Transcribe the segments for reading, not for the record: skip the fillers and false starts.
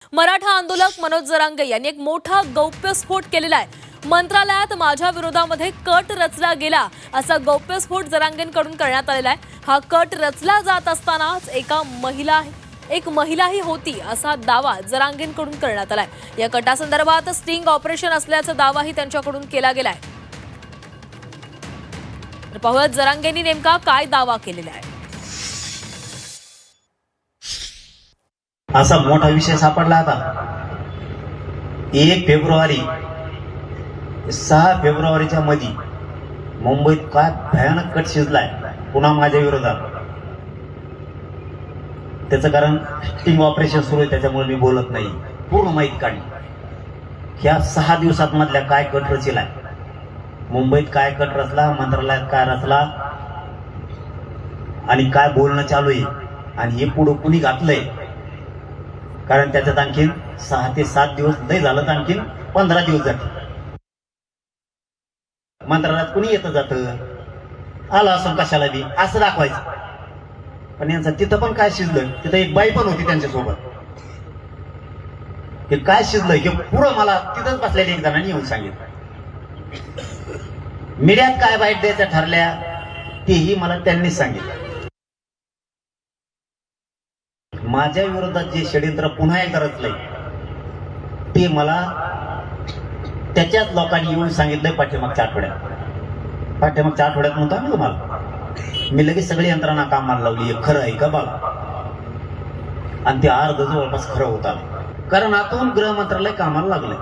मराठा आंदोलक मनोज जरांगे यांनी एक मोठा गौप्यस्फोट केलेला आहे। मंत्रालयात माझ्या विरोधामध्ये कट रचला गेला असा गौप्यस्फोट जरांगेंकडून करण्यात आलेला आहे। हा कट रचला जात असतानाच एक महिलाही होती असा दावा जरांगेंकडून करण्यात आलाय। या कटासंदर्भात स्टिंग ऑपरेशन असल्याचा दावाही त्यांच्याकडून केला गेलाय। तर पाहूयात जरांगेंनी नेमका काय दावा केलेला आहे। असा मोठा विषय सापडला आता 1 फेब्रुवारी 6 फेब्रुवारीच्या मध्ये मुंबईत काय भयानक कट शिजलाय पुन्हा माझ्या विरोधात। त्याचं कारण स्टिंग ऑपरेशन सुरू आहे, त्याच्यामुळे मी बोलत नाही। पूर्ण माहिती काढली ह्या 6 दिवसात मधल्या काय कट रचिलाय, मुंबईत काय कट रचला, मंत्रालयात काय रचला आणि काय बोलणं चालू आहे आणि हे पुढं कुणी घातलंय। कारण त्याच्यात आणखीन 6 ते 7 दिवस नाही झालं तर आणखीन 15 दिवस जातील। मंत्रालयात कुणी येतं जातं, आलं असं कशाला बी असं दाखवायचं। पण यांचं तिथं पण काय शिजलं, तिथं एक बाई पण होती त्यांच्यासोबत। हे काय शिजलं हे पुरं मला तिथंच बसलेल्या एक जणांनी येऊन सांगितलं। मीडियात काय बाईट द्यायच्या ठरल्या तेही मला त्यांनीच सांगितलं। माझ्या विरोधात जे षडयंत्र पुन्हा एकदा रचलंय ते मला त्याच्याच लोकांनी येऊन सांगितलंय पाठीमागच्या आठवड्यात म्हणतो मी तुम्हाला। मी लगेच सगळी यंत्रणा कामाला लावली, हे खरं आहे का बघा। आणि ते अर्ध जवळपास खरं होत आलं, कारण आतून गृह मंत्रालय कामाला लागलंय।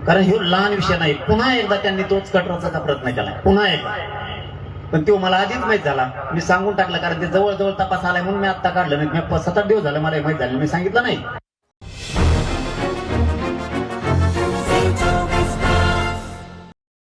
कारण हे लहान विषय नाही, पुन्हा एकदा त्यांनी तोच कट रचायचा प्रयत्न केलाय पुन्हा एकदा। पण तो मला आधीच माहित झाला, मी सांगून टाकलं, कारण ते जवळजवळ तपास आलाय म्हणून मी आता काढलं नाही। 7-8 दिवस झाले मला माहित झालं, मी सांगितलं नाही।